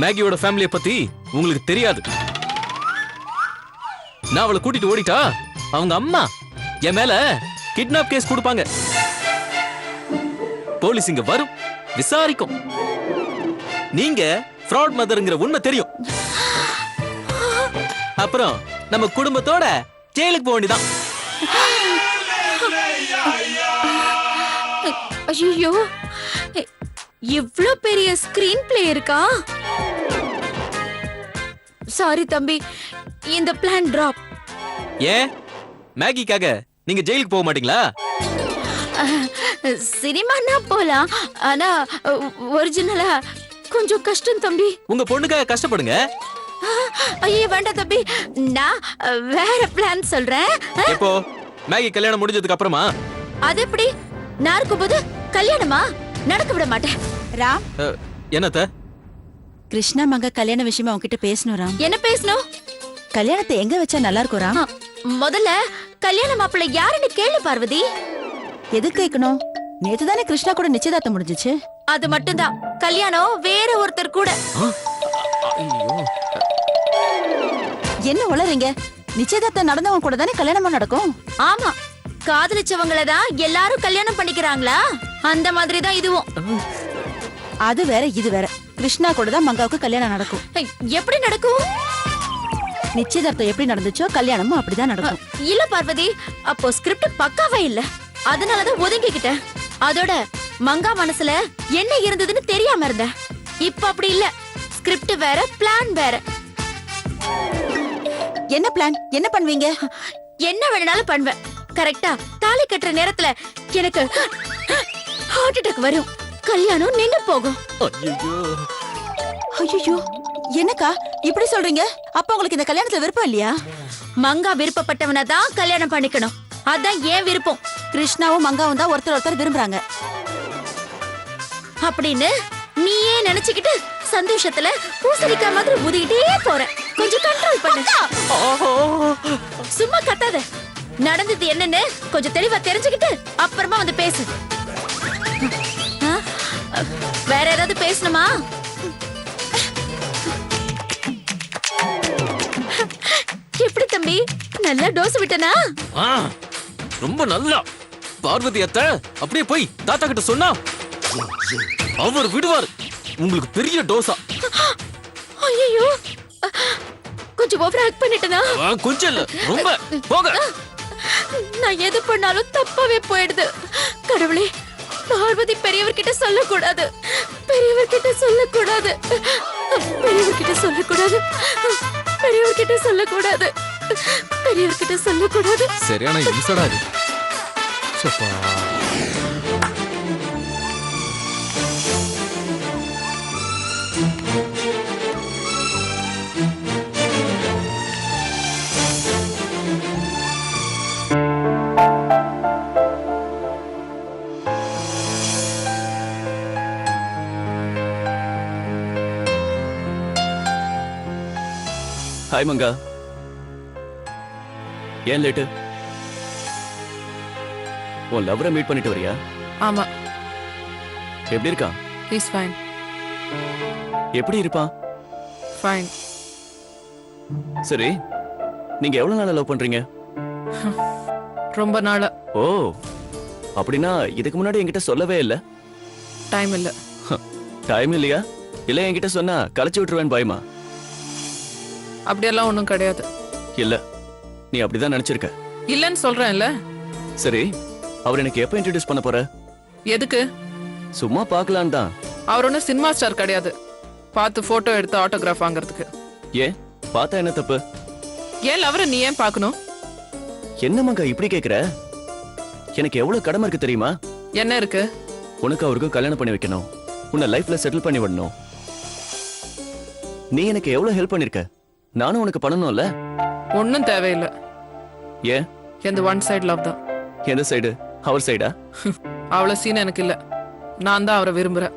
மேகியோட ஃபேமிலியை பத்தி உங்களுக்கு தெரியாது. நான் அவளை கூட்டிட்டு ஓடிட்டா அவங்க அம்மா என் மேல கிட்னாப் கேஸ் கொடுப்பாங்க. போலீஸ் இங்க வரும், விசாரிக்கும். நீங்க ஃப்ராட் மதர்ங்கிற உண்மை தெரியும். அப்புறம் நம்ம குடும்பத்தோட ஜெயிலுக்கு போக வேண்டியதான். ஐயோ, இவ்ளோ பெரிய ஸ்கிரீன் பிளே இருக்கா? சாரி தம்பி, இந்த பிளான் டிராப். ஏன் மேகிக்காக நீங்க ஜெயிலுக்கு போக மாட்டீங்களா? சினிமானா போலாம், ஆனா ஒரிஜினலா கொஞ்சம் கஷ்டம் தம்பி. உங்க பொண்ணுக்காக கஷ்டப்படுங்க. ஐயோ வேண்டாம் தம்பி, நான் வேற பிளான் சொல்றேன். எப்போ? மேகி கல்யாணம் முடிஞ்சதுக்கு அப்புறமா? அது எப்படி? நான் இருக்கும்போது கல்யாணமா? நடக்க விட மாட்டேன். ராம், என்னத்த? கிருஷ்ணா மங்க கல்யாண விஷயமா உன்கிட்ட பேசணும் ராம். என்ன பேசணும்? கல்யாணத்தை எங்க வச்சா நல்லா இருக்கும் ராம்? முதல்ல கல்யாண மாப்பிள்ளை யாருன்னு கேளு பார்வதி. எதுக்கு கேட்கணும்? நேத்து தானே கிருஷ்ணா கூட நிச்சயதார்த்தம் முடிஞ்சிச்சு. அது மட்டும்தான். கல்யாணம் வேற ஒருத்தர் கூட. என்ன உளறீங்க? நிச்சயதார்த்தம் நடந்தவங்க கூட தானே கல்யாணமா நடக்கும். ஆமா, காதலிச்சவங்கள தான் எல்லாரும் கல்யாணம் பண்ணிக்கிறாங்களா? அந்த மாதிரி தான் இதுவும். அது வேற இது வேற. கிருஷ்ணா கூட தான் மங்காவுக்கு கல்யாணம் நடக்கும். எப்படி நடக்கும்? நிச்சயதார்த்தம் எப்படி நடந்துச்சோ கல்யாணமும் அப்படிதான் நடக்கும். இல்ல பார்வதி, அப்போ ஸ்கிரிப்ட் பக்காவா இல்ல, அதனாலதான் ஒதுங்கிக்கிட்டேன். அதோட மங்கா மனசுல என்ன இருந்ததுன்னு தெரியாம இருந்தேன். இப்ப அப்படி இல்ல, ஸ்கிரிப்ட் வேற, பிளான் வேற. என்ன பிளான்? என்ன பண்ணுவீங்க? என்ன வேணாலும் பண்ணுவேன். கரெக்டா தாலி கட்டுற நேரத்துல எனக்கு ஹார்ட் அட்டாக் வரும், கல்யாணம் நின்னு போகும். ஐயோ, என்னக்கா இப்படி சொல்றீங்க? அப்ப உங்களுக்கு இந்த கல்யாணத்துல விருப்பம் இல்லையா? மங்கா விருப்பப்பட்டவனை தான் கல்யாணம் பண்ணிக்கணும், அதான் ஏன் விருப்பம். கிருஷ்ணாவும் மங்காவும் தான் ஒருத்தர் விரும்புறாங்க அப்படின்னு நீயே நினைச்சுக்கிட்டு சந்தோஷத்துல பூசணிக்கா மாதிரி ஊதிக்கிட்டே போற. கொஞ்சம் கண்ட்ரோல் பண்ணு. சும்மா கத்தாத. நடந்தது என்னன்னு கொஞ்சம் தெளிவா தெரிஞ்சுக்கிட்டு அப்புறமா வந்து பேசு. வேற ஏதாவது பேசணுமா? எப்படி தம்பி, நல்லா டோஸ் விட்டனா? ரொம்ப நல்லா. பார்வதி அத்தை அப்படியே போய் தாத்தா கிட்ட சொன்னா அவர் விடுவார். உங்களுக்கு பெரிய டோஸா. ஐயோ, கொஞ்சம் ஓவர் ஆக்ட் பண்ணிட்டனா? கொஞ்சம் இல்ல, ரொம்ப. போங்க. நான் எது பண்ணாலும் தப்பாவே போயிடுது. கடவுளே, பார்வதி பெரியவர்கிட்ட சொல்லக்கூடாது, பெரியவர்கிட்ட சொல்லக்கூடாது, பெரியவர்கிட்ட சொல்லக்கூடாது, பெரியவர்கிட்ட சொல்லக்கூடாது, பெரியவர்கிட்ட சொல்லக்கூடாது. சரியான இம்சடா இது. சப்பா. ஹாய் மங்கா, ஏன் லேட்டு? உன் லவரை மீட் பண்ணிட்டு வரியா? ஆமா. எப்படி இருக்கான்? Is fine. எப்படி இருப்பான்? ஃபைன். சரி, நீங்க எவ்வளவு நாளா லவ் பண்றீங்க? ரொம்ப நாளா. ஓ, அப்படின்னா இதுக்கு முன்னாடி என்கிட்ட சொல்லவே இல்ல? டைம் இல்ல. டைம் இல்லையா? இல்ல என்கிட்ட சொன்னா கலைச்சு விட்டுருவேன் பயமா? அப்படியெல்லாம் ஒண்ணும் கிடையாது. இல்ல, நீ அப்படிதான் நினைச்சிருக்க. இல்லன்னு சொல்றேன்ல. சரி, அவர் எனக்கு எப்ப இன்ட்ரோடியூஸ் பண்ண போற? எதுக்கு? சும்மா பார்க்கலாம் தான். அவர் ஒன்னும் சினிமா ஸ்டார் கிடையாது, பார்த்து போட்டோ எடுத்து ஆட்டோகிராஃப் வாங்குறதுக்கு. ஏன் பார்த்தா என்ன தப்பு? ஏன் லவரை நீ ஏன் பார்க்கணும்? என்ன மங்கா இப்படி கேக்குற? எனக்கு எவ்வளவு கடமை இருக்கு தெரியுமா? என்ன இருக்கு? உனக்கு அவருக்கும் கல்யாணம் பண்ணி வைக்கணும், உன்னை லைஃப்ல செட்டில் பண்ணி விடணும். நீ எனக்கு எவ்வளவு ஹெல்ப் பண்ணிருக்க, நானும் உனக்கு பண்ணணும்ல. ஒன்னும் தேவையில்லை. ஏன்? எந்த ஒன் சைடு லவ் தான். எந்த சைடு? அவர் சைடா? அவ்வளவு சீன் எனக்கு இல்ல, நான் தான் அவரை விரும்புறேன்.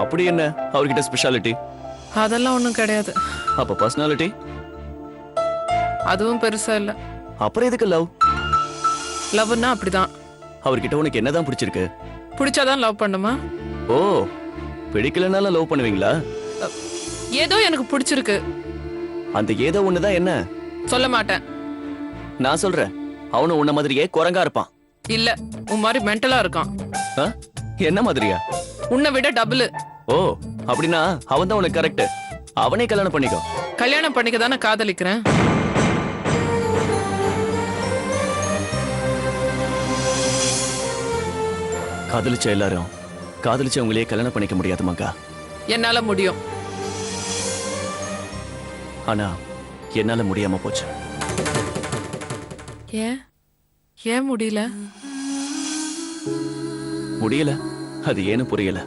அப்படி என்ன அவர்கிட்ட ஸ்பெஷாலிட்டி? அதெல்லாம் ஒண்ணும் கிடையாது. அப்ப பர்சனாலிட்டி? அதுவும் பெருசா இல்ல. அப்புறம் எதுக்கு லவ்? லவ்னா அப்படிதான். அவர்கிட்ட உனக்கு என்னதான் பிடிச்சிருக்கு? பிடிச்சாதான் லவ் பண்ணுமா? ஓ, பிடிக்கலனாலும் லவ் பண்ணுவீங்களா? ஏதோ எனக்கு பிடிச்சிருக்கு. அந்த ஏதோ ஒண்ணுதான் என்ன? சொல்ல மாட்டேன். நான் சொல்றேன், அவனும் உன்ன மாதிரியே குரங்கா இருப்பான். இல்ல, உன் மாதிரி மென்டலா இருக்கான். ஆ? என்ன மாதிரியா? உன்னை விட டபுள். ஓ, அப்படின்னா அவன் தான் உனக்கு கரெக்ட். அவனே கல்யாணம் பண்ணிக்கோ. கல்யாணம் பண்ணிக்க தானே காதலிக்கிறேன். காதலிச்ச எல்லாரும் காதலிச்சவங்களே கல்யாணம் பண்ணிக்க முடியாது மங்கா. என்னால முடியும். ஆனா என்னால முடியாம போச்சு. ஏன் ஏன் முடியல? முடியல, அது ஏன்னு புரியல.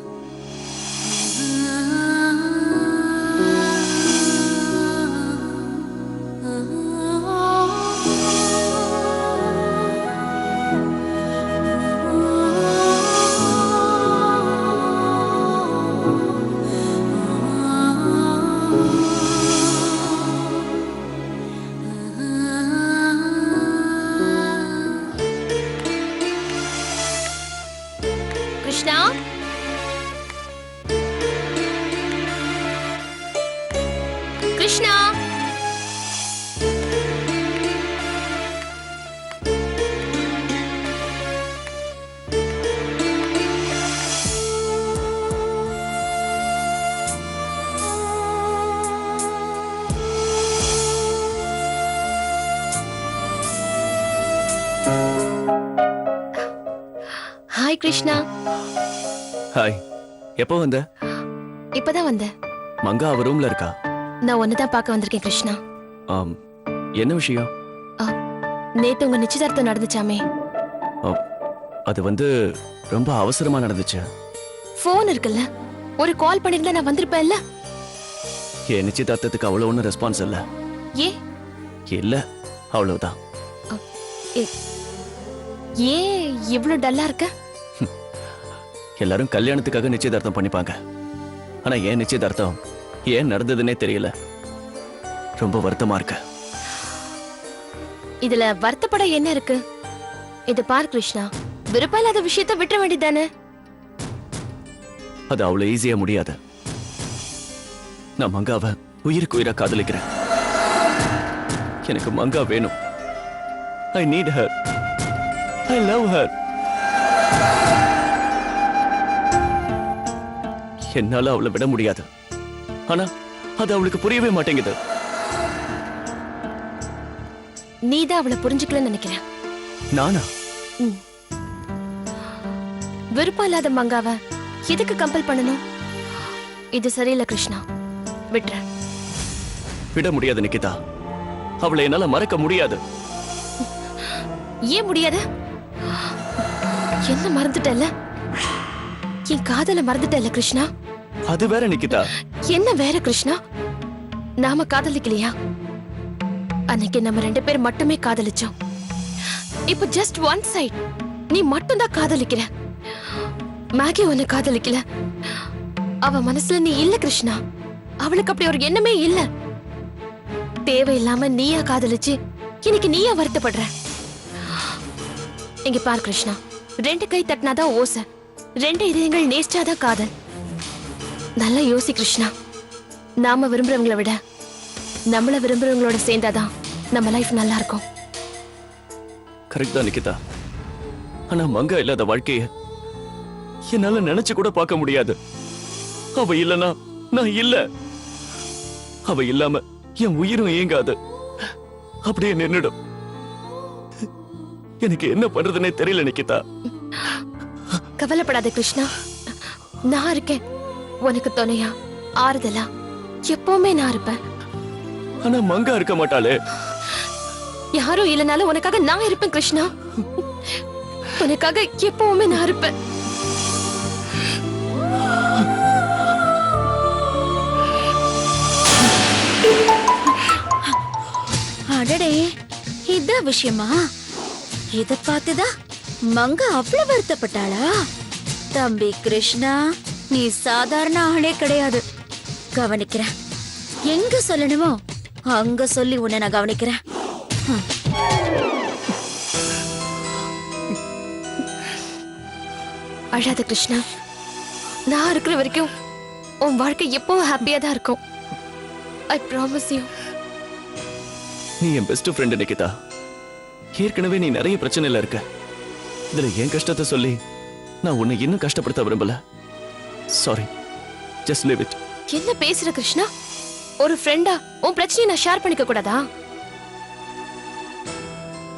கிருஷ்ணா, கிருஷ்ணா, ஹாய் கிருஷ்ணா. ஹாய், எப்போ வந்த? இப்பதான் வந்தேன். மங்கா அவ ரூம்ல இருக்கா? நான் ஒன்னதான் பார்க்க வந்திருக்கேன் கிருஷ்ணா. ஆம், என்ன விஷயம்? நேத்து உங்க நிச்சயதார்த்தம் நடந்துச்சாமே. அது வந்து ரொம்ப அவசரமா நடந்துச்சு. போன் இருக்குல்ல, ஒரு கால் பண்ணிருந்தா நான் வந்திருப்பேன்ல. என் நிச்சயதார்த்தத்துக்கு அவ்வளவு ஒன்றும் ரெஸ்பான்ஸ் இல்ல. ஏ இல்ல, அவ்வளவுதான். ஏன் இவ்ளோ டல்லா இருக்க? எல்லாரும் கல்யாணத்துக்காக நிச்சயதார்த்தம் பண்ணிப்பாங்க. ஆனா ஏன் நிச்சயதார்த்தம் ஏன் நடந்ததுன்னே தெரியல. ரொம்ப வருத்தமா இருக்கு. இதுல வருத்தப்பட என்ன இருக்கு? இது பார் கிருஷ்ணா, விருப்பம் இல்லாத விஷயத்த விட்டுற வேண்டியதானே. அது அவ்வளவு ஈஸியா முடியாது. நான் மங்காவை உயிருக்கு உயிரா காதலிக்கிறேன். எனக்கு மங்கா வேணும். I need her. I love her. என்னால அவளை விட முடியாது. ஆனா அது அவளுக்கு புரியவே மாட்டேங்குது. நீதான் அவளை புரிஞ்சுக்கலன்னு நினைக்கிறேன். நானா? விருப்பம் இல்லாத மங்காவ எதுக்கு கம்பல் பண்ணணும்? இது சரியில்லை கிருஷ்ணா, விட்டுற. விட முடியாது நிக்கிதா. அவளை என்னால மறக்க முடியாது. ஏன் முடியாது? என்ன மறந்துட்டல? என் காதல மறந்துட்டல கிருஷ்ணா. அது வேற நிக்கிதா. என்ன வேற கிருஷ்ணா? நாம காதலிக்கலையா? அன்னைக்கு நம்ம 2 பேர் மட்டுமே காதலிச்சோம். இப்போ ஜஸ்ட் ஒன் சைட். நீ மட்டும் தான் காதலிக்கிற. மேகி உன்னை காதலிக்கல. அவ மனசுல நீ இல்ல கிருஷ்ணா. அவளுக்கு அப்படி ஒரு எண்ணமே இல்ல. தேவையில்லாம நீயா காதலிச்சு இன்னைக்கு நீயா வருத்தப்படுற. இங்க பார் கிருஷ்ணா, 2 கை தட்டினாதான் ஓசை, 2 இதயங்கள் நேசிச்சாதான் காதல். நல்லா யோசி கிருஷ்ணா. நாம விரும்புறவங்களை விட நம்மள விரும்புறவங்களோட சேர்ந்தாதான் நம்ம லைஃப் நல்லா இருக்கும். கரெக்ட் தான் நிக்கிதா. ஆனா மங்கா இல்லாத வாழ்க்கைய என்னால நினைச்சு கூட பார்க்க முடியாது. அவ இல்லனா நான் இல்ல. அவ இல்லாம என் உயிரும் இயங்காது. அப்படியே நின்னுடும். எனக்கு என்ன பண்றதுன்னே தெரியல நிக்கிதா. கவலைப்படாத கிருஷ்ணா, நான் இருக்கேன். உனக்கு துணையா, ஆறுதலா எப்பவுமே நான் இருப்பேன். ஆனா மங்கா இருக்க மாட்டாளே. யாரும் இல்லனாலும் உனக்காக நான் இருப்பேன் கிருஷ்ணா. உனக்காக எப்பவுமே நான் இருப்பேன். அடடே, இதான் விஷயமா? இத பார்த்துதான் மங்கா அவ்வளவு வருத்தப்பட்டாளா? தம்பி கிருஷ்ணா, நீ சாதாரண ஆளே கிடையாது. கவனிக்கிறேன். எங்க சொல்லணுமோ அங்க சொல்லி உன்னை நான் கவனிக்கிறேன். அழாத கிருஷ்ணா. நான் இருக்கிற வரைக்கும் உன் வாழ்க்கை எப்பவும் ஹாப்பியா தான் இருக்கும். I promise you. நீ என் பெஸ்ட் ஃப்ரெண்ட் நிக்கிதா. ஏற்கனவே நீ நிறைய பிரச்சனையில இருக்க. இதுல என் கஷ்டத்தை சொல்லி நான் உன்னை இன்னும் கஷ்டப்படுத்த விரும்பல. Sorry, just leave it. என்ன பேசுற கிருஷ்ணா? ஒரு ஃப்ரெண்டா உன் பிரச்சனையை நான் ஷேர் பண்ணிக்க கூடாதா?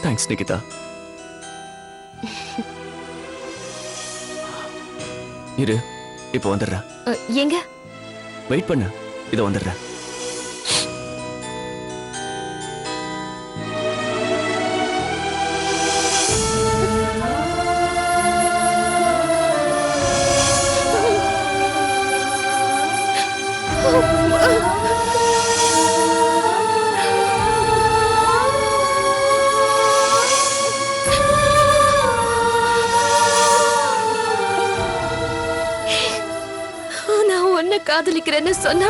தேங்க்ஸ் நிகிதா. இரு, இப்போ வந்துடுறேன். எங்க? வெயிட் பண்ணு, இதை வந்துடுறேன். நான் உன்னை காதலிக்கிறேன்னு சொன்னா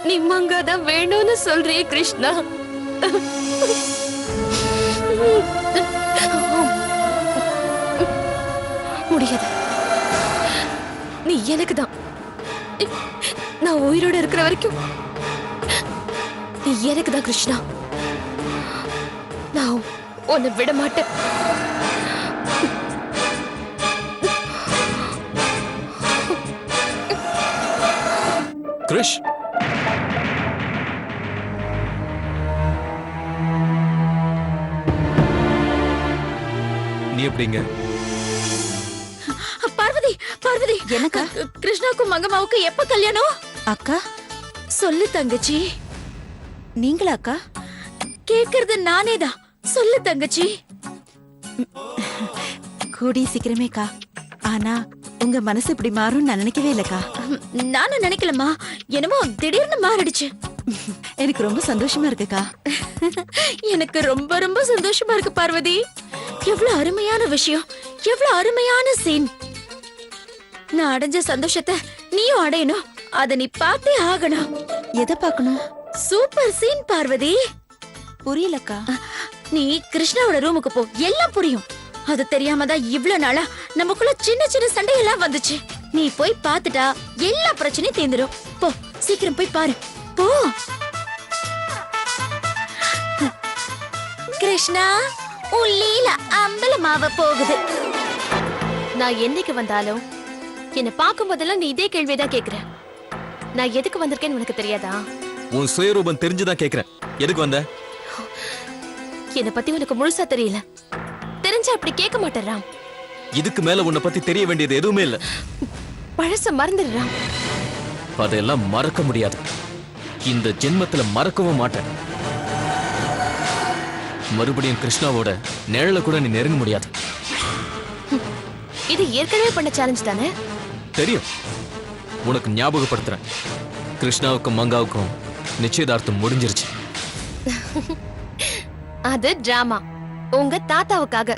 நீ மங்காதான் வேணும்னு சொல்றியே கிருஷ்ணா. முடியாது. நீ எனக்கு தான். நான் உயிரோட இருக்கிற வரைக்கும் நீ எனக்கு தான் கிருஷ்ணா. நான் உன்னை விட மாட்டேன். கிருஷ், நீ எப்படிங்க? பார்வதி, பார்வதி, என்னக்கா? கிருஷ்ணாவுக்கும் மங்கம்மாவுக்கும் எப்ப கல்யாணம்? அக்கா, சொல்லு தங்கச்சி. நீங்களா அக்கா? கேக்குறது நானே தான். சொல்லு தங்கச்சி. கூடி சீக்கிரமேக்கா. ஆனா உங்க மனசு இப்படி மாறும் நான் நினைக்கவே இல்லக்கா. நானும் நினைக்கலமா, என்னமோ திடீர்னு மாறிடுச்சு. எனக்கு ரொம்ப சந்தோஷமா இருக்குக்கா. எனக்கு ரொம்ப ரொம்ப சந்தோஷமா இருக்கு பார்வதி. எவ்வளவு அருமையான விஷயம், எவ்வளவு அருமையான சீன். நான் அடைஞ்ச சந்தோஷத்தை நீயும் அடையணும். அத நீ பார்த்தே ஆகணும். எதை பார்க்கணும்? Super scene Parvathi. புரியலக்கா. நீ கிருஷ்ணாவோட ரூமுக்கு போ, எல்லாம் புரியும். அது தெரியாம தான் இவ்வளவு நாளா நமக்குள்ள சின்ன சின்ன சண்டையெல்லாம் வந்துச்சு. நீ போய் பார்த்துட்டா எல்லா பிரச்சனையும் தீர்ந்துடும். போ, சீக்கிரம் போய் பாரு. போ. கிருஷ்ணா, உன் லீலா அம்பலமாவ போகுது. நான் என்னைக்கு வந்தாலும் என்னை பார்க்கும் போதெல்லாம் நீ இதே கேள்விதான் கேக்குற. நான் எதுக்கு வந்திருக்கேன்னு உனக்கு தெரியாதா? உன் சுயரூபம் தெரிஞ்சுதான் கேக்குறேன். எதுக்கு வந்த? என்னை பத்தி உனக்கு முழுசா தெரியல. தெரிஞ்சா அப்படி கேட்க மாட்டேன். இதுக்கு மேல உன்னை பத்தி தெரிய வேண்டியது எதுவுமே இல்ல. பழச மறந்துடுறான். அதெல்லாம் மறக்க முடியாது. இந்த ஜென்மத்துல மறக்கவும் மாட்டேன். மறுபடியும் கிருஷ்ணாவோட நிழல கூட நீ நெருங்க முடியாது. இது ஏற்கனவே பண்ண சேலஞ்ச் தானே? தெரியும். உனக்கு ஞாபகப்படுத்துறேன். கிருஷ்ணாவுக்கும் மங்காவுக்கும் நிச்சயதார்த்தம் முடிஞ்சிருச்சு. அது டிராமா. உங்க தாத்தாவுக்காக.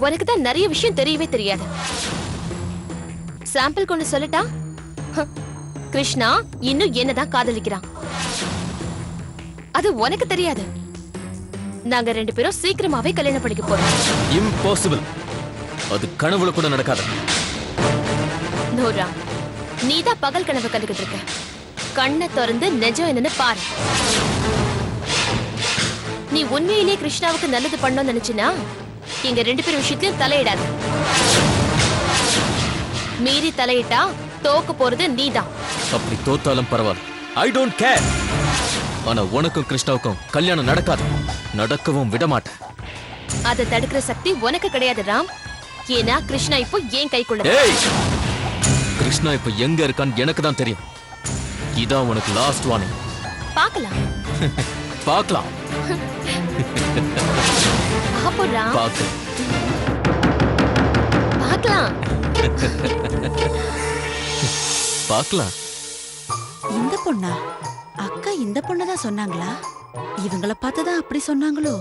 உனக்கு தான் நிறைய விஷயம் தெரியவே தெரியாது. சாம்பிள் கொண்டு சொல்லட்டா? கிருஷ்ணா இன்னும் என்னதான் காதலிக்கிறான். அது உனக்கு தெரியாது. நாங்க 2 பேரும் சீக்கிரமாவே கல்யாணம் பண்ணிக்க போறோம். இம்பாசிபிள். அது கனவுல கூட நடக்காது. நோரா, நீதான் பகல் கனவு கண்டுகிட்டு இருக்க. கண்ணை திறந்து நிஜம் என்னன்னு பாரு. நீ உண்மையிலேயே கிருஷ்ணாவுக்கு நல்லது பண்ணணும்னு நினைச்சினா எங்க 2 பேர் விஷயத்தையும் தலையிடாது. மீறி தலையிட்டா தோக்க போறது நீதான். அப்படி தோத்தாலும் பரவாயில்ல. I don't care. ஆனா உனக்கும் கிருஷ்ணாவுக்கும் கல்யாணம் நடக்காது. நடக்கவும் விட மாட்டேன். அதை தடுக்கிற சக்தி உனக்கு கிடையாது ராம். ஏன்னா கிருஷ்ணா இப்போ ஏன் கைக்குள்ள. ஏய், கிருஷ்ணா இப்போ எங்க இருக்கான்னு எனக்கு தான் தெரியும். இதான் உனக்கு லாஸ்ட் வார்னிங். பார்க்கலாம். பார்க்கலாம். அப்போ ராம் பார்க்கலாம். பார்க்கலாம். பார்க்கலாம். இந்த பொண்ணா? அக்கா இந்த பொண்ணதான் சொன்னாங்களா? இவங்கள பார்த்துதான் அப்படி சொன்னாங்களோ?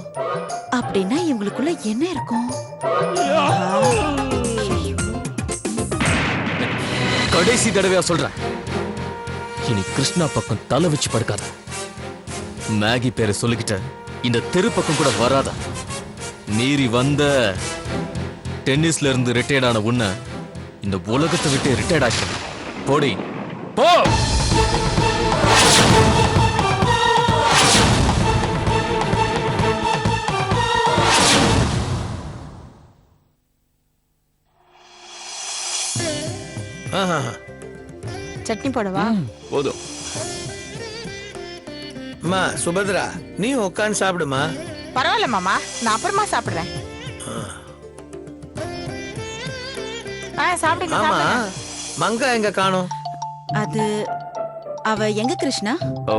அப்படின்னா இவங்களுக்குள்ள என்ன இருக்கும்? கடைசி தடவையா சொல்றேன். இனி கிருஷ்ணா பக்கம் தலை வச்சு படுக்காத. மேகி பேரை சொல்லிக்கிட்ட இந்த தெரு பக்கம் கூட வராத. மீறி வந்த டென்னிஸ்ல இருந்து ரிட்டையர்ட் ஆன உன்னை இந்த உலகத்தை விட்டு ரிட்டையர்ட் ஆக்க போடி. போ. ஆஹா. சட்னி போடவா? போதும். அம்மா சுபத்ரா நீ உட்காந்து சாப்பிடுமா. பரவாயில்ல மாமா, நான் அப்புறமா சாப்பிடுறேன். சாப்பிடுங்க ஆமா சாப்பிடுங்க. மங்கா எங்க காணோம்? அது அவ எங்க கிருஷ்ணா? ஓ,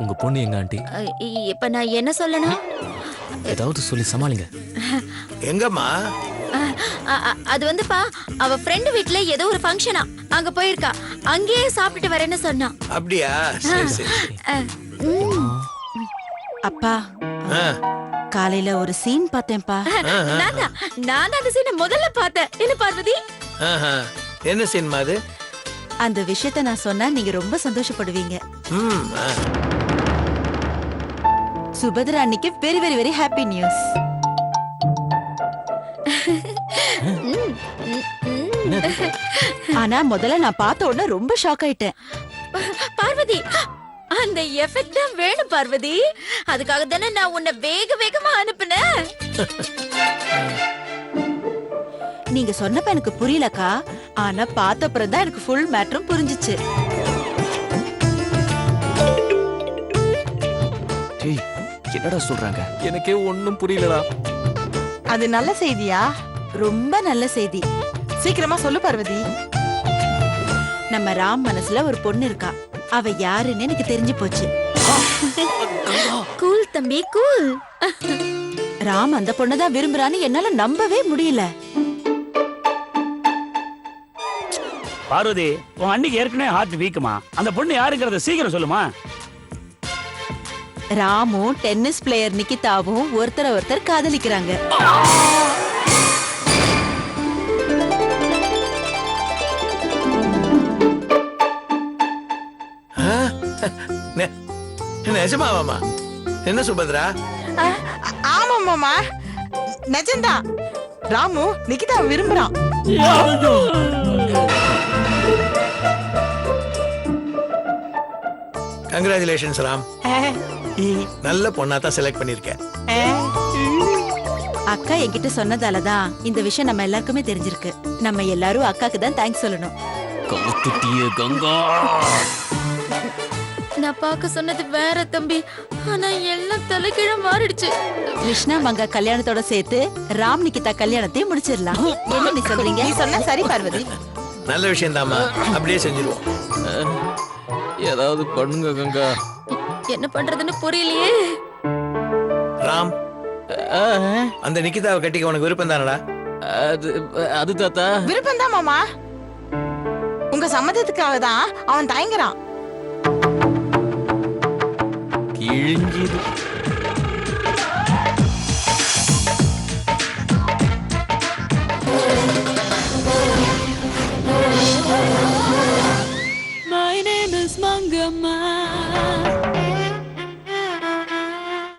உங்க பொண்ணு எங்க ஆண்டி? இப்ப நான் என்ன சொல்லணும்? ஏதாவது சொல்லி சமாளிங்க. எங்கம்மா? அது வந்துப்பா, அவ ஃப்ரெண்ட் வீட்ல ஏதோ ஒரு ஃபங்க்ஷனா அங்க போயிருக்கா. அங்கேயே சாப்பிட்டுட்டு வரேன்னு சொன்னா. அப்படியா? சரி சரி. அப்பா ஆ, காலையில ஒரு சீன் பார்த்தேன்ப்பா. நான் அந்த சீனை முதல்ல பார்த்தேன். என்ன பார்வதி? ஆஹா. என்ன சினிமா அது? அந்த விஷயத்த நான் சொன்னா நீங்க ரொம்ப சந்தோஷப்படுவீங்க. ஆ. சுபத்ரா அன்னைக்கு very very very happy news. ஆனா முதல்ல நான் பார்த்த உடனே ரொம்ப ஷாக் ஆயிட்டேன். பார்வதி, அந்த எஃபெக்ட் தான் வேணும் பார்வதி. அதுக்காக தானே நான் உன்னை வேக வேகமா அனுப்புனேன். நீங்க சொன்னப்ப எனக்கு புரியலக்கா. ஆனா பார்த்த அப்புறம் தான் எனக்கு ஃபுல் மேட்டரும் புரிஞ்சுச்சு. டேய், என்னடா சொல்றாங்க? எனக்கே ஒண்ணும் புரியலடா. அது நல்ல செய்தியா? ரொம்ப நல்ல செய்தி. சீக்கிரமா சொல்லு பார்வதி. நம்ம ராம் மனசுல ஒரு பொண்ணு இருக்கா. அவ யாருன்னு எனக்கு தெரிஞ்சு போச்சு. கூல் தம்பி, கூல். ராம் அந்த பொண்ணதான் விரும்புறான்னு என்னால நம்பவே முடியல. பார்வதி, உன் அன்னைக்கு ஏற்கனவே ஹார்ட் வீக்குமா? அந்த பொண்ணு யாருங்கிறத சீக்கிரம் சொல்லுமா. ராமும் டென்னிஸ் பிளேயர் நிகிதாவும் ஒருத்தர் காதலிக்கிறாங்க. நிஜமாவாமா? என்ன சுபத்ரா? ஆமா மாமா, நிஜம்தான். ராமு நிகிதா விரும்புறான். கங்க்ராச்சுலேஷன்ஸ் ராம். நல்ல பொண்ணா தான் செலக்ட் பண்ணிருக்கேன். அக்கா என்கிட்ட சொன்னதாலதான் இந்த விஷயம் நம்ம எல்லாருக்குமே தெரிஞ்சிருக்கு. நம்ம எல்லாரும் அக்காக்கு தான் தேங்க்ஸ் சொல்லணும். கவுத்துட்டியே கங்கா. நான் பார்க்க சொன்னது வேற தம்பி. ஆனா எல்லாம் தலைகீழ மாறிடுச்சு. கிருஷ்ணா மங்கா கல்யாணத்தோட சேர்த்து ராம் நிகிதா கல்யாணத்தையும் முடிச்சிடலாம். என்ன நீ சொல்றீங்க? நீ சொன்ன சரி பார்வதி. நல்ல விஷயம் தாமா, அப்படியே செஞ்சிருவோம். ஏதாவது பண்ணுங்க கங்கா. என்ன பண்றதுன்னு புரியலையே. ராம், அந்த நிகிதாவை கட்டிக்க உனக்கு விருப்பம் தானடா? அது தாத்தா. விருப்பம் தான் மாமா. உங்க சம்மதத்துக்காக தான் அவன் தயங்குறான். கிழிஞ்சிது.